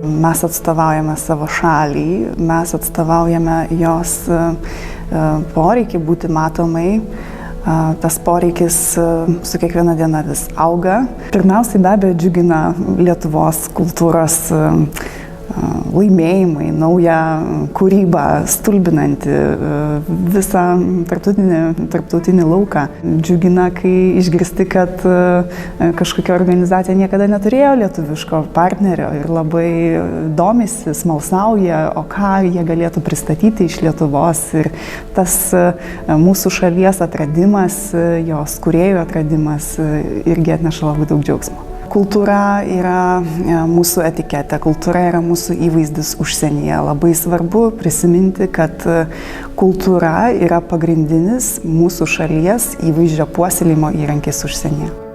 Mes atstovaujame savo šalį, mes atstovaujame jos poreikį būti matomai. Tas poreikis su kiekviena diena vis auga. Pirmiausiai be abejo džiugina Lietuvos kultūros laimėjimai, nauja kūryba, stulbinanti visą tarptautinį lauką. Džiugina, kai išgirsti, kad kažkokia organizacija niekada neturėjo lietuviško partnerio ir labai domisi, smalsauja, o ką jie galėtų pristatyti iš Lietuvos. Ir tas mūsų šalies atradimas, jos kūrėjų atradimas irgi atneša labai daug džiaugsmo. Kultūra yra mūsų etiketė, kultūra yra mūsų įvaizdis užsienyje. Labai svarbu prisiminti, kad kultūra yra pagrindinis mūsų šalies įvaizdžio puoselėjimo įrankis užsienyje.